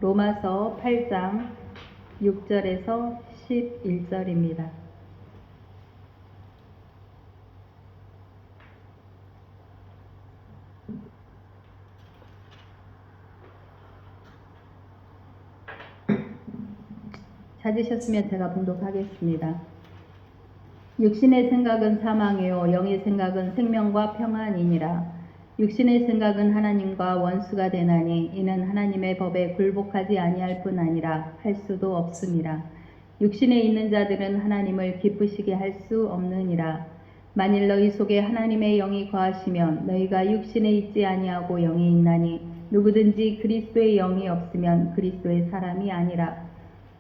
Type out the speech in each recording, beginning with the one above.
로마서 8장 6절에서 11절입니다. 찾으셨으면 제가 봉독하겠습니다. 육신의 생각은 사망이요 영의 생각은 생명과 평안이니라. 육신의 생각은 하나님과 원수가 되나니 이는 하나님의 법에 굴복하지 아니할 뿐 아니라 할 수도 없음이라. 육신에 있는 자들은 하나님을 기쁘시게 할 수 없느니라. 만일 너희 속에 하나님의 영이 거하시면 너희가 육신에 있지 아니하고 영에 있나니 누구든지 그리스도의 영이 없으면 그리스도의 사람이 아니라.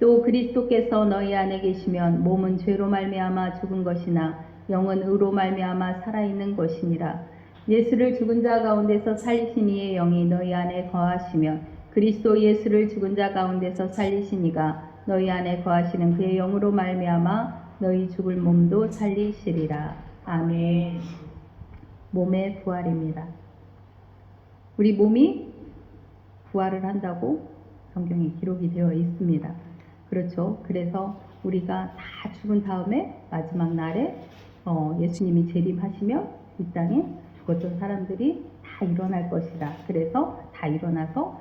또 그리스도께서 너희 안에 계시면 몸은 죄로 말미암아 죽은 것이나 영은 의로 말미암아 살아있는 것이니라. 예수를 죽은 자 가운데서 살리신 이의 영이 너희 안에 거하시면 그리스도 예수를 죽은 자 가운데서 살리신 이가 너희 안에 거하시는 그의 영으로 말미암아 너희 죽을 몸도 살리시리라. 아멘. 몸의 부활입니다. 우리 몸이 부활을 한다고 성경에 기록이 되어 있습니다. 그렇죠. 그래서 우리가 다 죽은 다음에 마지막 날에 예수님이 재림하시면 이 땅에 죽었던 사람들이 다 일어날 것이다. 그래서 다 일어나서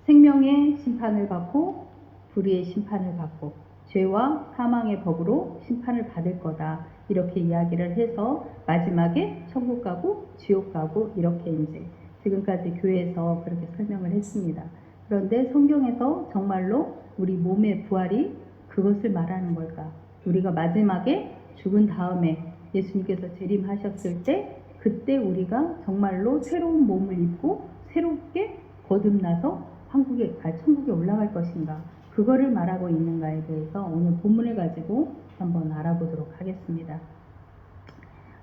생명의 심판을 받고 불의의 심판을 받고 죄와 사망의 법으로 심판을 받을 거다. 이렇게 이야기를 해서 마지막에 천국 가고 지옥 가고 이렇게 이제 지금까지 교회에서 그렇게 설명을 했습니다. 그런데 성경에서 정말로 우리 몸의 부활이 그것을 말하는 걸까? 우리가 마지막에 죽은 다음에 예수님께서 재림하셨을 때 그때 우리가 정말로 새로운 몸을 입고 새롭게 거듭나서 천국에 올라갈 것인가? 그거를 말하고 있는가에 대해서 오늘 본문을 가지고 한번 알아보도록 하겠습니다.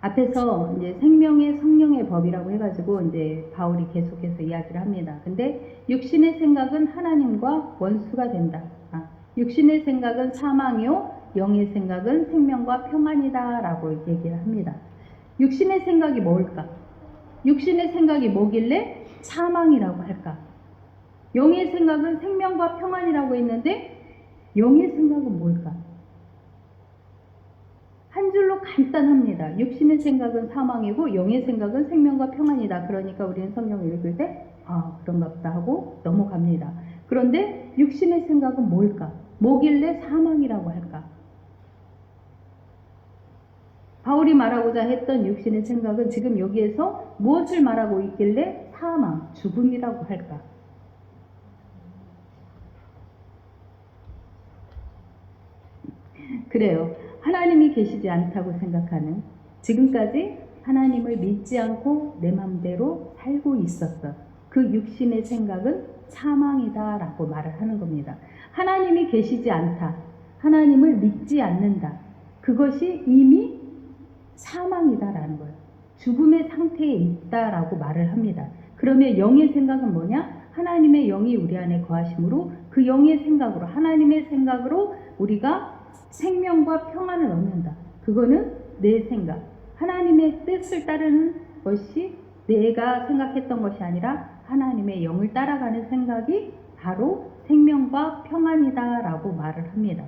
앞에서 이제 생명의 성령의 법이라고 해가지고 이제 바울이 계속해서 이야기를 합니다. 근데 육신의 생각은 하나님과 원수가 된다. 육신의 생각은 사망이요 영의 생각은 생명과 평안이다 라고 얘기를 합니다. 육신의 생각이 뭘까? 육신의 생각이 뭐길래 사망이라고 할까? 영의 생각은 생명과 평안이라고 했는데 영의 생각은 뭘까? 한 줄로 간단합니다. 육신의 생각은 사망이고 영의 생각은 생명과 평안이다. 그러니까 우리는 성경을 읽을 때 그런가 보다 하고 넘어갑니다. 그런데 육신의 생각은 뭘까? 뭐길래 사망이라고 할까? 바울이 말하고자 했던 육신의 생각은 지금 여기에서 무엇을 말하고 있길래 사망, 죽음이라고 할까? 그래요. 하나님이 계시지 않다고 생각하는, 지금까지 하나님을 믿지 않고 내 맘대로 살고 있었던 그 육신의 생각은 사망이다 라고 말을 하는 겁니다. 하나님이 계시지 않다, 하나님을 믿지 않는다, 그것이 이미 사망이다라는 거예요. 죽음의 상태에 있다라고 말을 합니다. 그러면 영의 생각은 뭐냐? 하나님의 영이 우리 안에 거하심으로 그 영의 생각으로, 하나님의 생각으로 우리가 생명과 평안을 얻는다. 그거는 내 생각, 하나님의 뜻을 따르는 것이 내가 생각했던 것이 아니라 하나님의 영을 따라가는 생각이 바로 생명과 평안이다라고 말을 합니다.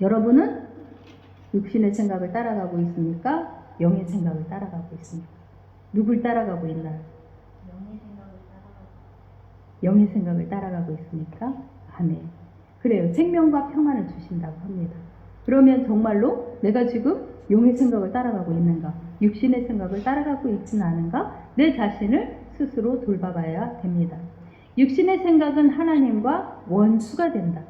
여러분은 육신의 생각을 따라가고 있습니까? 영의 생각을 따라가고 있습니까? 누굴 따라가고 있나요? 영의 생각을 따라가고 있습니까? 아멘. 그래요. 생명과 평안을 주신다고 합니다. 그러면 정말로 내가 지금 영의 생각을 따라가고 있는가? 육신의 생각을 따라가고 있지는 않은가? 내 자신을 스스로 돌봐봐야 됩니다. 육신의 생각은 하나님과 원수가 된다.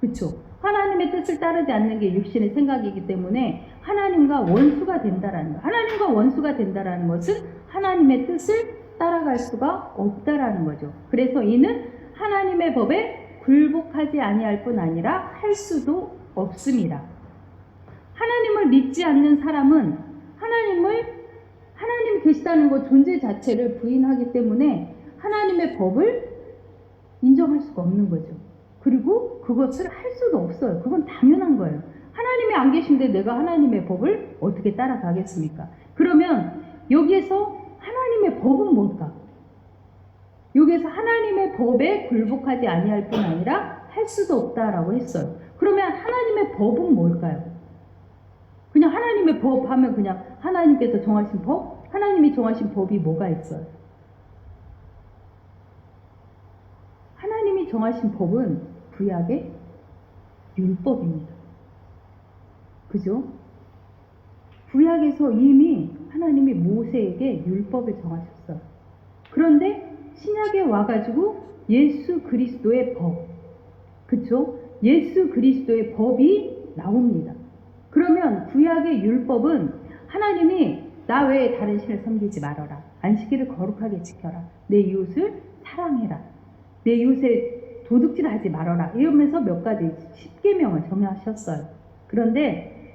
그렇죠? 하나님의 뜻을 따르지 않는 게 육신의 생각이기 때문에 하나님과 원수가 된다라는 거. 하나님과 원수가 된다라는 것은 하나님의 뜻을 따라갈 수가 없다라는 거죠. 그래서 이는 하나님의 법에 굴복하지 아니할 뿐 아니라 할 수도 없습니다. 하나님을 믿지 않는 사람은 하나님이 계시다는 것 존재 자체를 부인하기 때문에 하나님의 법을 인정할 수가 없는 거죠. 그리고 그것을 할 수도 없어요. 그건 당연한 거예요. 하나님이 안 계신데 내가 하나님의 법을 어떻게 따라가겠습니까? 그러면 여기에서 하나님의 법은 뭘까? 여기에서 하나님의 법에 굴복하지 아니할 뿐 아니라 할 수도 없다라고 했어요. 그러면 하나님의 법은 뭘까요? 그냥 하나님의 법 하면 그냥 하나님께서 정하신 법? 하나님이 정하신 법이 뭐가 있어요? 하나님이 정하신 법은 구약의 율법입니다. 그죠? 구약에서 이미 하나님이 모세에게 율법을 정하셨어요. 그런데 신약에 와가지고 예수 그리스도의 법, 그쵸? 예수 그리스도의 법이 나옵니다. 그러면 구약의 율법은 하나님이 나 외에 다른 신을 섬기지 말아라. 안식일을 거룩하게 지켜라. 내 이웃을 사랑해라. 내 이웃에 도둑질하지 말아라. 이러면서 몇 가지 10계명을 정하셨어요. 그런데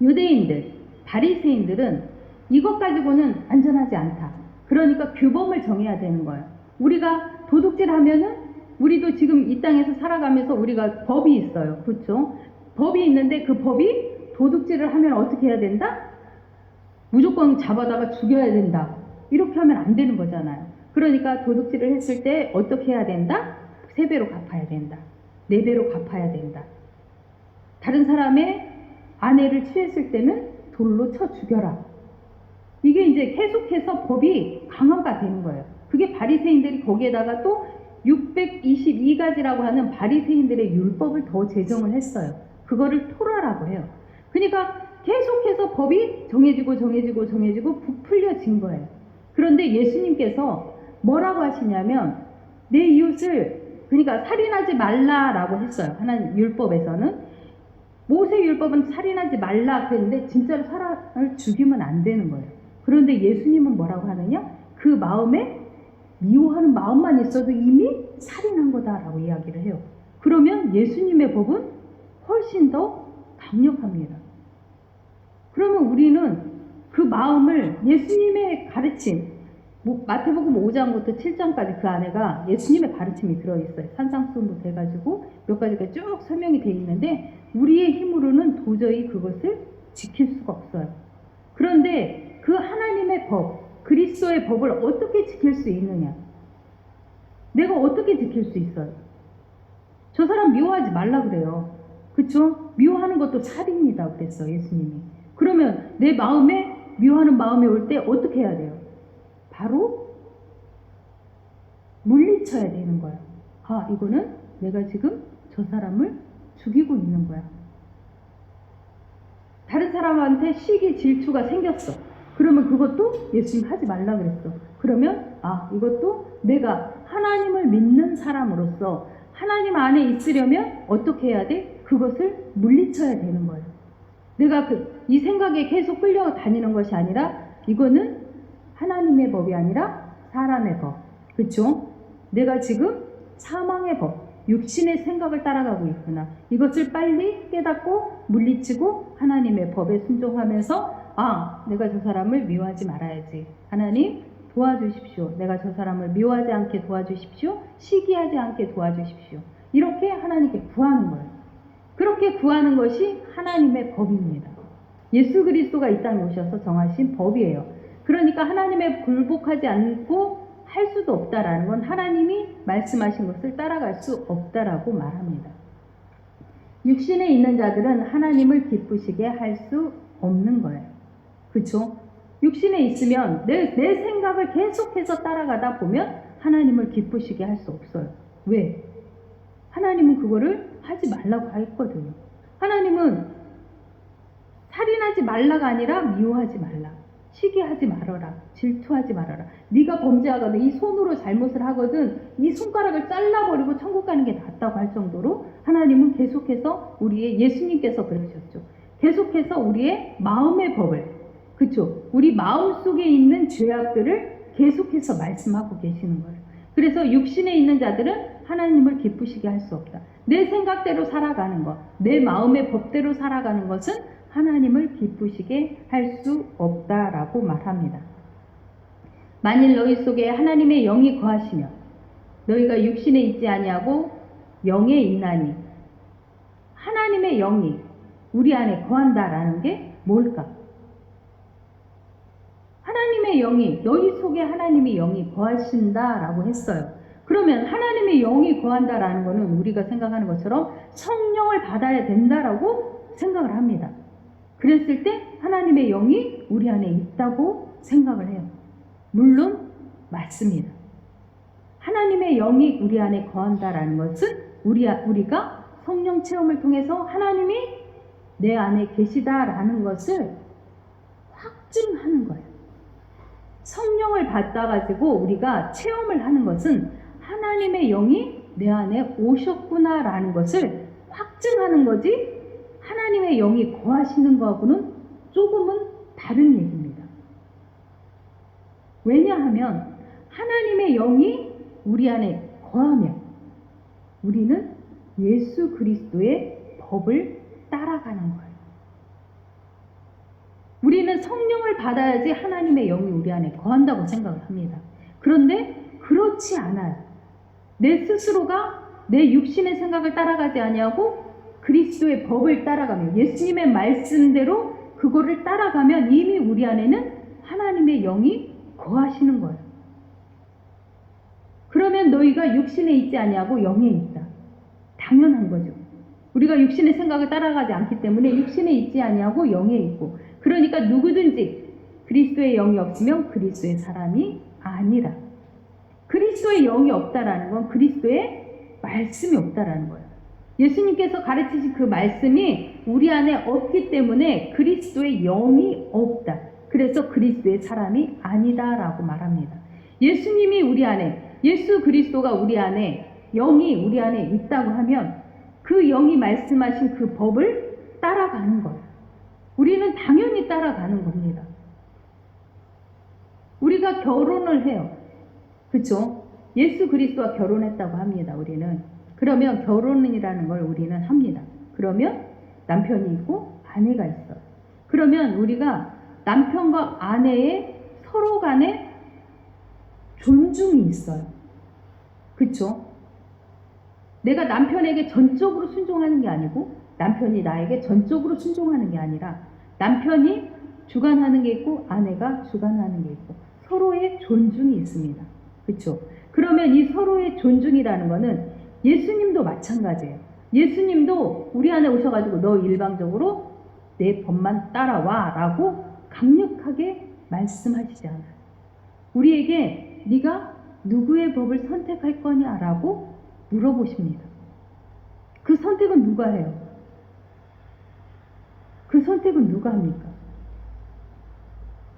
유대인들, 바리새인들은 이것 가지고는 안전하지 않다. 그러니까 규범을 정해야 되는 거예요. 우리가 도둑질하면은 우리도 지금 이 땅에서 살아가면서 우리가 법이 있어요. 그렇죠? 법이 있는데 그 법이 도둑질을 하면 어떻게 해야 된다? 무조건 잡아다가 죽여야 된다. 이렇게 하면 안 되는 거잖아요. 그러니까 도둑질을 했을 때 어떻게 해야 된다? 3배로 갚아야 된다. 4배로 갚아야 된다. 다른 사람의 아내를 취했을 때는 돌로 쳐 죽여라. 이게 이제 계속해서 법이 강화가 되는 거예요. 그게 바리새인들이 거기에다가 또 622가지라고 하는 바리새인들의 율법을 더 제정을 했어요. 그거를 토라라고 해요. 그러니까 계속해서 법이 정해지고 부풀려진 거예요. 그런데 예수님께서 뭐라고 하시냐면 내 이웃을 그러니까 살인하지 말라라고 했어요. 하나님 율법에서는 모세 율법은 살인하지 말라 그랬는데 진짜로 사람을 죽이면 안 되는 거예요. 그런데 예수님은 뭐라고 하느냐? 그 마음에 미워하는 마음만 있어도 이미 살인한 거다라고 이야기를 해요. 그러면 예수님의 법은 훨씬 더 강력합니다. 그러면 우리는 그 마음을 예수님의 가르침, 마태복음 5장부터 7장까지 그 안에가 예수님의 가르침이 들어있어요. 산상수훈부터 해가지고 몇 가지가 쭉 설명이 되어 있는데 우리의 힘으로는 도저히 그것을 지킬 수가 없어요. 그런데 그 하나님의 법, 그리스도의 법을 어떻게 지킬 수 있느냐? 내가 어떻게 지킬 수 있어요? 저 사람 미워하지 말라 그래요. 그쵸? 미워하는 것도 살인이다 그랬어 예수님이. 그러면 내 마음에 미워하는 마음이 올 때 어떻게 해야 돼요? 바로 물리쳐야 되는 거야. 아, 이거는 내가 지금 저 사람을 죽이고 있는 거야. 다른 사람한테 시기 질투가 생겼어. 그러면 그것도 예수님 하지 말라 그랬어. 그러면 아, 이것도 내가 하나님을 믿는 사람으로서 하나님 안에 있으려면 어떻게 해야 돼? 그것을 물리쳐야 되는 거예요. 내가 이 생각에 계속 끌려다니는 것이 아니라 이거는 하나님의 법이 아니라 사람의 법. 그렇죠? 내가 지금 사망의 법, 육신의 생각을 따라가고 있구나. 이것을 빨리 깨닫고 물리치고 하나님의 법에 순종하면서 아, 내가 저 사람을 미워하지 말아야지. 하나님 도와주십시오. 내가 저 사람을 미워하지 않게 도와주십시오. 시기하지 않게 도와주십시오. 이렇게 하나님께 구하는 거예요. 그렇게 구하는 것이 하나님의 법입니다. 예수 그리스도가 이 땅에 오셔서 정하신 법이에요. 그러니까 하나님의 굴복하지 않고 할 수도 없다라는 건 하나님이 말씀하신 것을 따라갈 수 없다라고 말합니다. 육신에 있는 자들은 하나님을 기쁘시게 할 수 없는 거예요. 그렇죠? 육신에 있으면 내 생각을 계속해서 따라가다 보면 하나님을 기쁘시게 할 수 없어요. 왜? 하나님은 그거를 하지 말라고 했거든요. 하나님은 살인하지 말라가 아니라 미워하지 말라. 시기하지 말아라. 질투하지 말아라. 네가 범죄하거든 이 손으로 잘못을 하거든 이 손가락을 잘라버리고 천국 가는 게 낫다고 할 정도로 하나님은 계속해서 우리의 예수님께서 그러셨죠. 계속해서 우리의 마음의 법을 그쵸? 우리 마음속에 있는 죄악들을 계속해서 말씀하고 계시는 거예요. 그래서 육신에 있는 자들은 하나님을 기쁘시게 할 수 없다. 내 생각대로 살아가는 것, 내 마음의 법대로 살아가는 것은 하나님을 기쁘시게 할 수 없다라고 말합니다. 만일 너희 속에 하나님의 영이 거하시며 너희가 육신에 있지 아니하고 영에 있나니 하나님의 영이 우리 안에 거한다라는 게 뭘까? 하나님의 영이, 너희 속에 하나님의 영이 거하신다라고 했어요. 그러면 하나님의 영이 거한다라는 것은 우리가 생각하는 것처럼 성령을 받아야 된다라고 생각을 합니다. 그랬을 때 하나님의 영이 우리 안에 있다고 생각을 해요. 물론 맞습니다. 하나님의 영이 우리 안에 거한다라는 것은 우리가 성령 체험을 통해서 하나님이 내 안에 계시다라는 것을 확증하는 거예요. 성령을 받아가지고 우리가 체험을 하는 것은 하나님의 영이 내 안에 오셨구나라는 것을 확증하는 거지, 하나님의 영이 거하시는 거하고는 조금은 다른 얘기입니다. 왜냐하면 하나님의 영이 우리 안에 거하면 우리는 예수 그리스도의 법을 따라가는 거예요. 우리는 성령을 받아야지 하나님의 영이 우리 안에 거한다고 생각을 합니다. 그런데 그렇지 않아요. 내 스스로가 내 육신의 생각을 따라가지 아니하고 그리스도의 법을 따라가면, 예수님의 말씀대로 그거를 따라가면 이미 우리 안에는 하나님의 영이 거하시는 거예요. 그러면 너희가 육신에 있지 아니하고 영에 있다. 당연한 거죠. 우리가 육신의 생각을 따라가지 않기 때문에 육신에 있지 아니하고 영에 있고, 그러니까 누구든지 그리스도의 영이 없으면 그리스도의 사람이 아니라. 그리스도의 영이 없다라는 건 그리스도의 말씀이 없다라는 거예요. 예수님께서 가르치신 그 말씀이 우리 안에 없기 때문에 그리스도의 영이 없다. 그래서 그리스도의 사람이 아니다라고 말합니다. 예수님이 우리 안에, 예수 그리스도가 우리 안에, 영이 우리 안에 있다고 하면 그 영이 말씀하신 그 법을 따라가는 거예요. 우리는 당연히 따라가는 겁니다. 우리가 결혼을 해요. 그렇죠? 예수 그리스도와 결혼했다고 합니다. 우리는. 그러면 결혼이라는 걸 우리는 합니다. 그러면 남편이 있고 아내가 있어요. 그러면 우리가 남편과 아내의 서로 간에 존중이 있어요. 그렇죠? 내가 남편에게 전적으로 순종하는 게 아니고 남편이 나에게 전적으로 순종하는 게 아니라 남편이 주관하는 게 있고 아내가 주관하는 게 있고 서로의 존중이 있습니다. 그렇죠? 그러면 이 서로의 존중이라는 거는 예수님도 마찬가지예요. 예수님도 우리 안에 오셔가지고 너 일방적으로 내 법만 따라와 라고 강력하게 말씀하시지 않아요. 우리에게 네가 누구의 법을 선택할 거냐라고 물어보십니다. 그 선택은 누가 해요? 그 선택은 누가 합니까?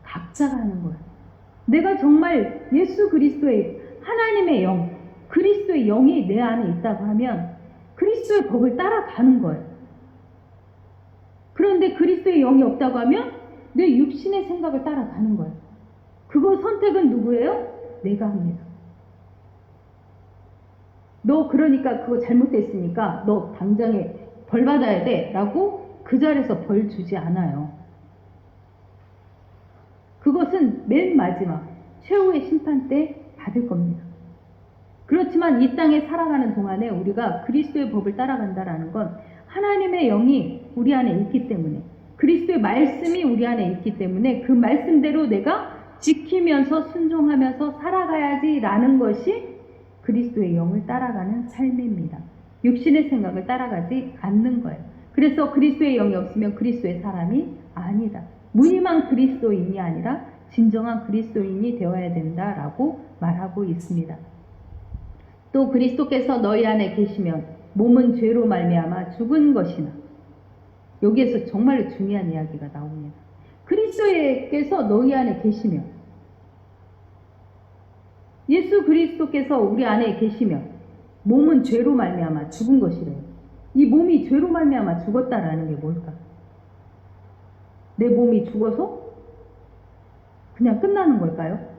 각자가 하는 거예요. 내가 정말 예수 그리스도의 하나님의 영, 그리스도의 영이 내 안에 있다고 하면 그리스도의 법을 따라가는 거예요. 그런데 그리스도의 영이 없다고 하면 내 육신의 생각을 따라가는 거예요. 그거 선택은 누구예요? 내가 합니다. 너 그러니까 그거 잘못됐으니까 너 당장에 벌 받아야 돼 라고 그 자리에서 벌 주지 않아요. 그것은 맨 마지막 최후의 심판 때 받을 겁니다. 그렇지만 이 땅에 살아가는 동안에 우리가 그리스도의 법을 따라간다라는 건 하나님의 영이 우리 안에 있기 때문에, 그리스도의 말씀이 우리 안에 있기 때문에 그 말씀대로 내가 지키면서 순종하면서 살아가야지라는 것이 그리스도의 영을 따라가는 삶입니다. 육신의 생각을 따라가지 않는 거예요. 그래서 그리스도의 영이 없으면 그리스도의 사람이 아니다. 무늬만 그리스도인이 아니라 진정한 그리스도인이 되어야 된다라고 말하고 있습니다. 또 그리스도께서 너희 안에 계시면 몸은 죄로 말미암아 죽은 것이나, 여기에서 정말로 중요한 이야기가 나옵니다. 그리스도께서 너희 안에 계시면, 예수 그리스도께서 우리 안에 계시면 몸은 죄로 말미암아 죽은 것이래요. 이 몸이 죄로 말미암아 죽었다라는 게 뭘까? 내 몸이 죽어서 그냥 끝나는 걸까요?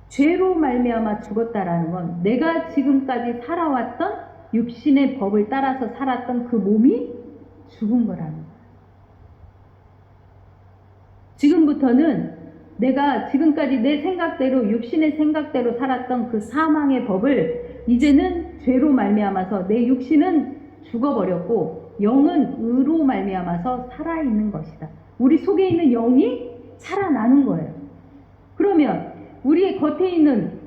죄로 말미암아 죽었다라는 건 내가 지금까지 살아왔던 육신의 법을 따라서 살았던 그 몸이 죽은 거라는 거예요. 지금부터는 내가 지금까지 내 생각대로, 육신의 생각대로 살았던 그 사망의 법을 이제는 죄로 말미암아서 내 육신은 죽어버렸고 영은 의로 말미암아서 살아있는 것이다. 우리 속에 있는 영이 살아나는 거예요. 그러면 우리의 겉에 있는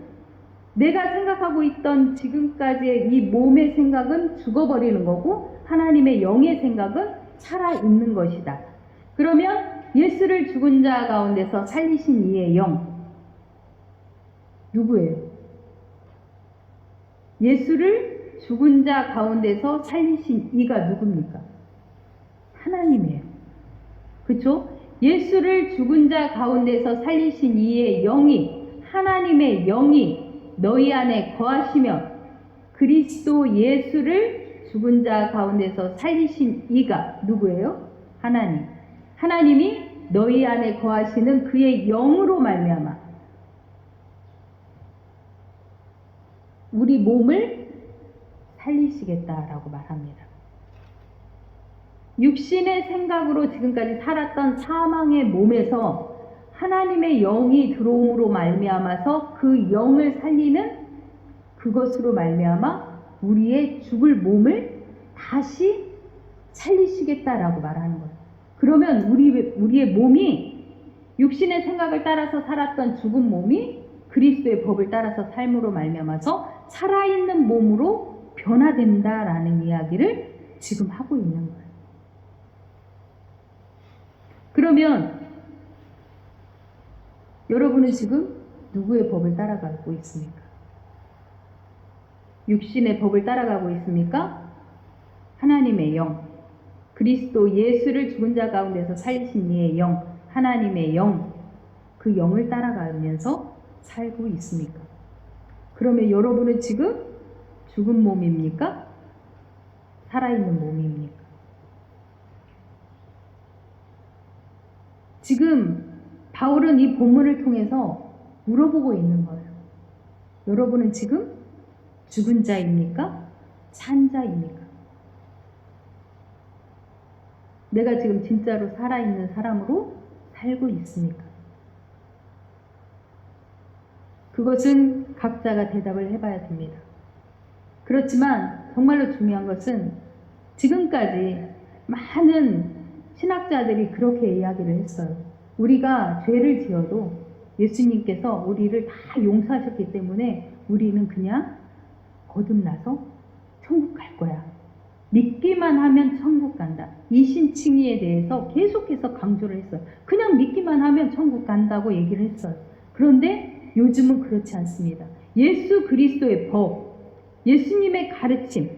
내가 생각하고 있던 지금까지의 이 몸의 생각은 죽어버리는 거고 하나님의 영의 생각은 살아있는 것이다. 그러면 예수를 죽은 자 가운데서 살리신 이의 영 누구예요? 예수를 죽은 자 가운데서 살리신 이가 누굽니까? 하나님이에요. 그렇죠? 예수를 죽은 자 가운데서 살리신 이의 영이 하나님의 영이 너희 안에 거하시며 그리스도 예수를 죽은 자 가운데서 살리신 이가 누구예요? 하나님. 하나님이 너희 안에 거하시는 그의 영으로 말미암아 우리 몸을 살리시겠다라고 말합니다. 육신의 생각으로 지금까지 살았던 사망의 몸에서 하나님의 영이 들어옴으로 말미암아서 그 영을 살리는 그것으로 말미암아 우리의 죽을 몸을 다시 살리시겠다라고 말하는 거예요. 그러면 우리의 몸이 육신의 생각을 따라서 살았던 죽은 몸이 그리스도의 법을 따라서 삶으로 말미암아서 살아있는 몸으로 변화된다라는 이야기를 지금 하고 있는 거예요. 그러면 여러분은 지금 누구의 법을 따라가고 있습니까? 육신의 법을 따라가고 있습니까? 하나님의 영, 그리스도 예수를 죽은 자 가운데서 살리신 이의 영, 하나님의 영, 그 영을 따라가면서 살고 있습니까? 그러면 여러분은 지금 죽은 몸입니까? 살아있는 몸입니까? 지금 바울은 이 본문을 통해서 물어보고 있는 거예요. 여러분은 지금 죽은 자입니까? 산 자입니까? 내가 지금 진짜로 살아있는 사람으로 살고 있습니까? 그것은 각자가 대답을 해봐야 됩니다. 그렇지만 정말로 중요한 것은 지금까지 많은 신학자들이 그렇게 이야기를 했어요. 우리가 죄를 지어도 예수님께서 우리를 다 용서하셨기 때문에 우리는 그냥 거듭나서 천국 갈 거야. 믿기만 하면 천국 간다. 이신칭의에 대해서 계속해서 강조를 했어요. 그냥 믿기만 하면 천국 간다고 얘기를 했어요. 그런데 요즘은 그렇지 않습니다. 예수 그리스도의 법, 예수님의 가르침,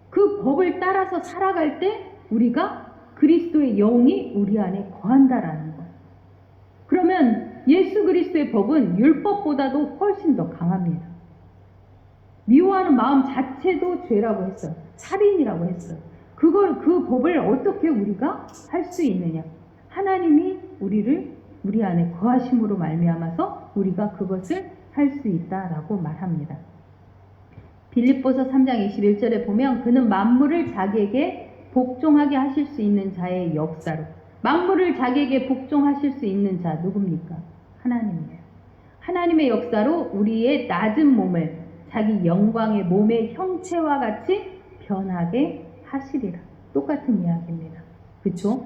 그 법을 따라서 살아갈 때 우리가 그리스도의 영이 우리 안에 거한다라는 거예요. 그러면 예수 그리스도의 법은 율법보다도 훨씬 더 강합니다. 미워하는 마음 자체도 죄라고 했어요. 살인이라고 했어요. 그 법을 어떻게 우리가 할 수 있느냐? 하나님이 우리 안에 거하심으로 말미암아서 우리가 그것을 할 수 있다라고 말합니다. 빌립보서 3장 21절에 보면 그는 만물을 자기에게 복종하게 하실 수 있는 자의 역사로, 만물을 자기에게 복종하실 수 있는 자 누굽니까? 하나님이에요. 하나님의 역사로 우리의 낮은 몸을 자기 영광의 몸의 형체와 같이 변하게 하시리라. 똑같은 이야기입니다. 그렇죠?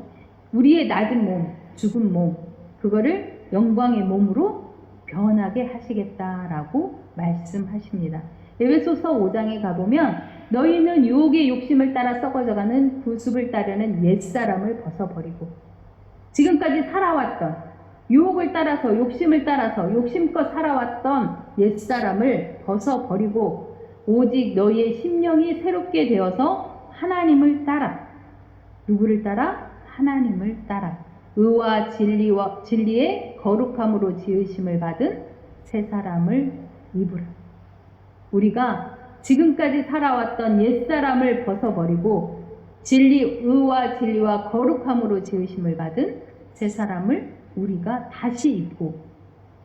우리의 낮은 몸, 죽은 몸, 그거를 영광의 몸으로 변하게 하시겠다라고 말씀하십니다. 에베소서 5장에 가보면 너희는 유혹의 욕심을 따라 썩어져가는 구습을 따르는 옛사람을 벗어버리고 지금까지 살아왔던 유혹을 따라서 욕심을 따라서 욕심껏 살아왔던 옛사람을 벗어버리고 오직 너희의 심령이 새롭게 되어서 하나님을 따라, 누구를 따라? 하나님을 따라 의와 진리의 거룩함으로 지으심을 받은 새 사람을 입으라. 우리가 지금까지 살아왔던 옛사람을 벗어버리고 의와 진리와 거룩함으로 지으심을 받은 새 사람을 우리가 다시 입고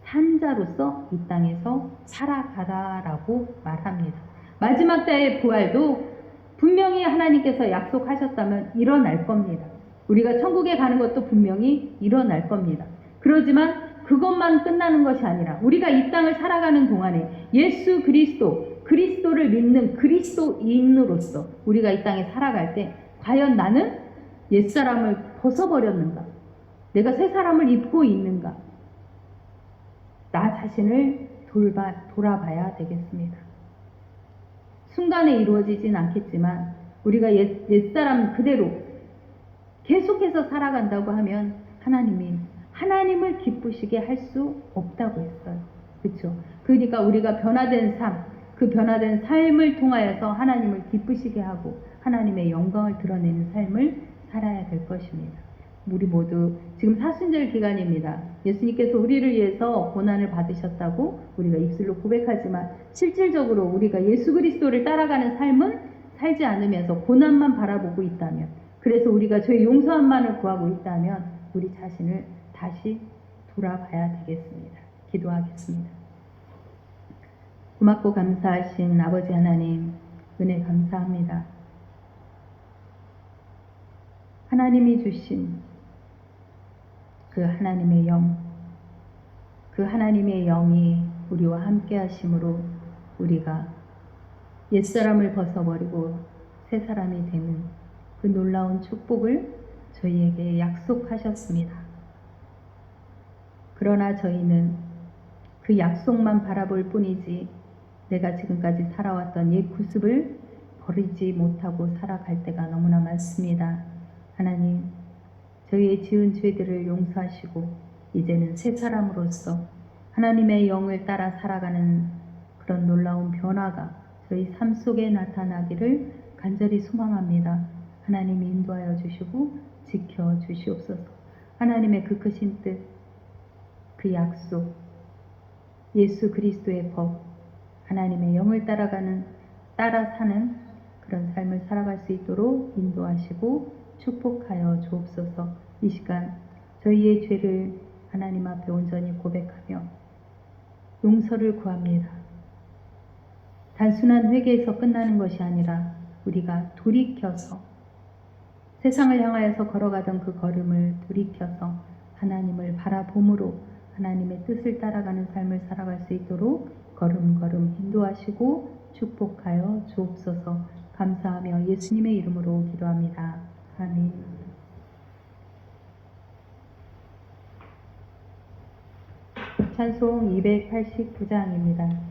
산자로서 이 땅에서 살아가라라고 말합니다. 마지막 때의 부활도 분명히 하나님께서 약속하셨다면 일어날 겁니다. 우리가 천국에 가는 것도 분명히 일어날 겁니다. 그러지만 그것만 끝나는 것이 아니라 우리가 이 땅을 살아가는 동안에 예수 그리스도를 믿는 그리스도인으로서 우리가 이 땅에 살아갈 때 과연 나는 옛사람을 벗어버렸는가? 내가 새 사람을 입고 있는가? 나 자신을 돌아봐야 되겠습니다. 순간에 이루어지진 않겠지만 우리가 옛사람 그대로 계속해서 살아간다고 하면 하나님을 기쁘시게 할 수 없다고 했어요. 그렇죠? 그러니까 우리가 변화된 삶, 그 변화된 삶을 통하여서 하나님을 기쁘시게 하고 하나님의 영광을 드러내는 삶을 살아야 될 것입니다. 우리 모두 지금 사순절 기간입니다. 예수님께서 우리를 위해서 고난을 받으셨다고 우리가 입술로 고백하지만 실질적으로 우리가 예수 그리스도를 따라가는 삶은 살지 않으면서 고난만 바라보고 있다면, 그래서 우리가 저의 용서함만을 구하고 있다면 우리 자신을 다시 돌아봐야 되겠습니다. 기도하겠습니다. 고맙고 감사하신 아버지 하나님, 은혜 감사합니다. 하나님이 주신 그 하나님의 영, 그 하나님의 영이 우리와 함께 하심으로 우리가 옛사람을 벗어버리고 새 사람이 되는 그 놀라운 축복을 저희에게 약속하셨습니다. 그러나 저희는 그 약속만 바라볼 뿐이지 내가 지금까지 살아왔던 옛 구습을 버리지 못하고 살아갈 때가 너무나 많습니다. 하나님, 저희의 지은 죄들을 용서하시고 이제는 새 사람으로서 하나님의 영을 따라 살아가는 그런 놀라운 변화가 저희 삶 속에 나타나기를 간절히 소망합니다. 하나님이 인도하여 주시고 지켜 주시옵소서. 하나님의 그 크신 뜻, 그 약속, 예수 그리스도의 법, 하나님의 영을 따라 사는 그런 삶을 살아갈 수 있도록 인도하시고 축복하여 주옵소서. 이 시간 저희의 죄를 하나님 앞에 온전히 고백하며 용서를 구합니다. 단순한 회개에서 끝나는 것이 아니라 우리가 돌이켜서 세상을 향하여서 걸어가던 그 걸음을 돌이켜서 하나님을 바라봄으로 하나님의 뜻을 따라가는 삶을 살아갈 수 있도록 걸음걸음 인도하시고 축복하여 주옵소서. 감사하며 예수님의 이름으로 기도합니다. 아멘. 찬송 289장입니다.